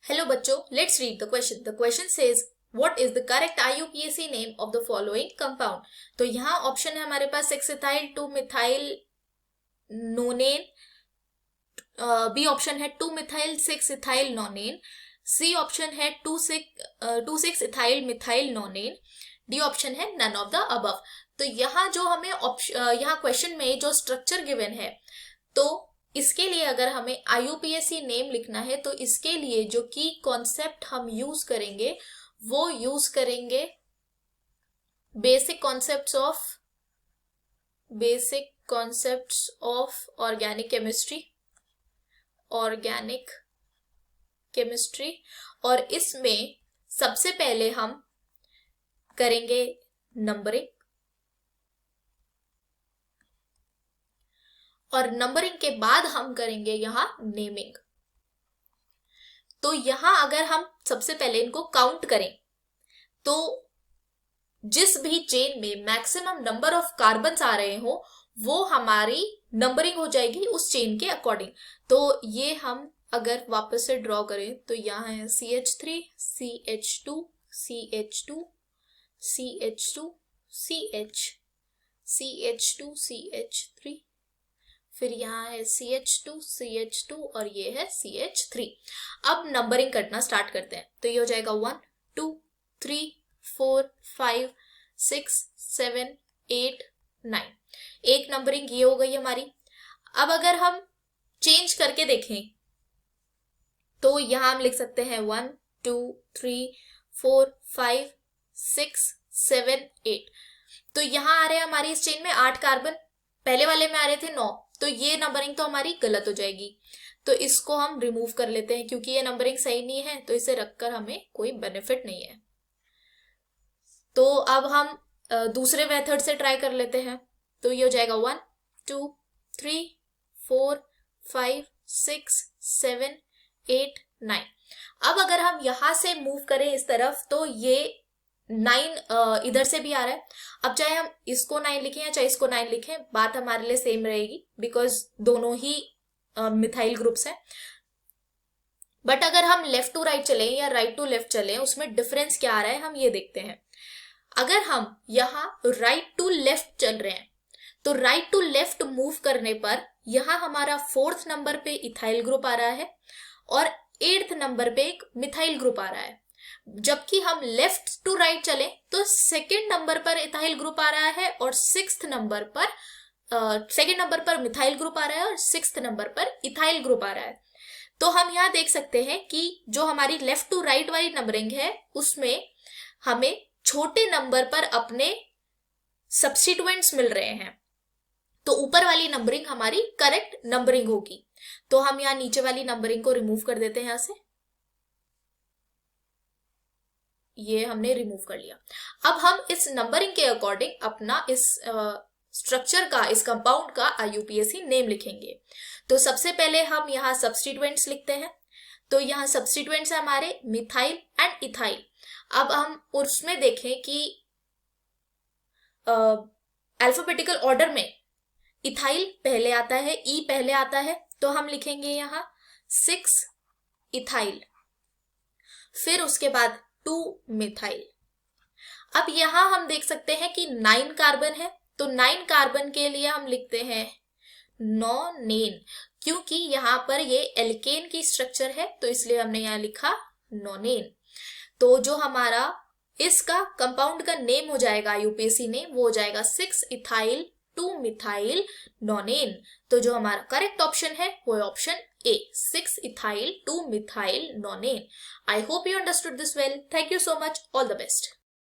Hello बच्चों, let's read the question. The question says what is the correct IUPAC name of the following compound? तो यहाँ option है हमारे पास 6-ethyl 2-methyl nonane, B option है 2-methyl 6-ethyl nonane, C option है 2,6-ethyl methyl nonane, D option है none of the above. तो यहाँ जो हमें यहाँ क्वेश्चन में जो स्ट्रक्चर गिवन है, तो इसके लिए अगर हमें IUPAC नेम लिखना है तो इसके लिए जो की कॉन्सेप्ट हम यूज करेंगे वो यूज करेंगे basic concepts of organic chemistry और इसमें सबसे पहले हम करेंगे नंबरिंग और नंबरिंग के बाद हम करेंगे यहाँ नेमिंग. तो यहाँ अगर हम सबसे पहले इनको काउंट करें तो जिस भी चेन में मैक्सिमम नंबर ऑफ कार्बन्स आ रहे हो वो हमारी नंबरिंग हो जाएगी उस चेन के अकॉर्डिंग. तो ये हम अगर वापस से ड्रॉ करें तो यहाँ है CH3 CH2 CH2 CH2 CH CH2 CH3, फिर यहाँ है CH2 और ये है CH3. अब नंबरिंग करना स्टार्ट करते हैं. तो ये हो जाएगा 1 2 3 4 5 6 7 8 9. एक नंबरिंग ये हो गई हमारी. अब अगर हम चेंज करके देखें तो यहाँ हम लिख सकते हैं 1 2 3 4 5 6 7 8. तो यहाँ आ रहे हैं हमारी इस चेन में 8 कार्बन, पहले वाले में आ रहे थे 9. तो ये नंबरिंग तो हमारी गलत हो जाएगी. तो इसको हम रिमूव कर लेते हैं क्योंकि ये नंबरिंग सही नहीं है, तो इसे रखकर हमें कोई बेनिफिट नहीं है. तो अब हम दूसरे मेथड से ट्राई कर लेते हैं. तो ये हो जाएगा 1 2 3 4 5 6 7 8 9. अब अगर हम यहां से मूव करें इस तरफ तो ये 9 इधर से भी आ रहा है. अब चाहे हम इसको 9 लिखें या चाहे इसको 9 लिखें, बात हमारे लिए सेम रहेगी बिकॉज दोनों ही मिथाइल ग्रुप्स हैं. बट अगर हम लेफ्ट टू राइट चलें या राइट टू लेफ्ट चलें उसमें डिफरेंस क्या आ रहा है हम ये देखते हैं. अगर हम यहाँ राइट टू लेफ्ट चल रहे हैं तो राइट टू लेफ्ट मूव करने पर यहाँ हमारा 4th नंबर पे इथाइल ग्रुप आ रहा है और 8th नंबर पे एक मिथाइल ग्रुप आ रहा है. जबकि हम लेफ्ट टू राइट चले तो 2nd नंबर पर इथाइल ग्रुप आ रहा है और 6th नंबर पर 2nd नंबर पर मिथाइल ग्रुप आ रहा है और 6th नंबर पर इथाइल ग्रुप आ रहा है. तो हम यहाँ देख सकते हैं कि जो हमारी लेफ्ट टू राइट वाली नंबरिंग है उसमें हमें छोटे नंबर पर अपने सब्स्टिट्यूएंट्स मिल रहे हैं. तो ऊपर वाली नंबरिंग हमारी करेक्ट नंबरिंग होगी. तो हम यहाँ नीचे वाली नंबरिंग को रिमूव कर देते हैं. यहाँ से ये हमने रिमूव कर लिया. अब हम इस नंबरिंग के अकॉर्डिंग अपना इस स्ट्रक्चर का, इस कंपाउंड का IUPAC नेम लिखेंगे. तो सबसे पहले हम यहाँ सब्स्टिट्यूएंट्स लिखते हैं. तो यहाँ सब्स्टिट्यूएंट्स है हमारे मिथाइल एंड इथाइल. अब हम उसमें देखें कि अल्फाबेटिकल ऑर्डर में इथाइल पहले आता है, ई पहले आता है. तो हम लिखेंगे यहाँ 6 इथाइल, फिर उसके बाद 2 मिथाइल. अब यहां हम देख सकते हैं कि 9 कार्बन है. तो 9 कार्बन के लिए हम लिखते हैं नॉनेन, क्योंकि यहाँ पर ये एल्केन की स्ट्रक्चर है तो इसलिए हमने यहाँ लिखा नॉनेन. तो जो हमारा इसका कंपाउंड का नेम हो जाएगा IUPAC नेम वो हो जाएगा 6 इथाइल 2 मिथाइल नॉनेन. तो जो हमारा करेक्ट ऑप्शन है वो है option A, 6 ethyl 2 methyl nonane. I hope you understood this well. Thank you so much. All the best.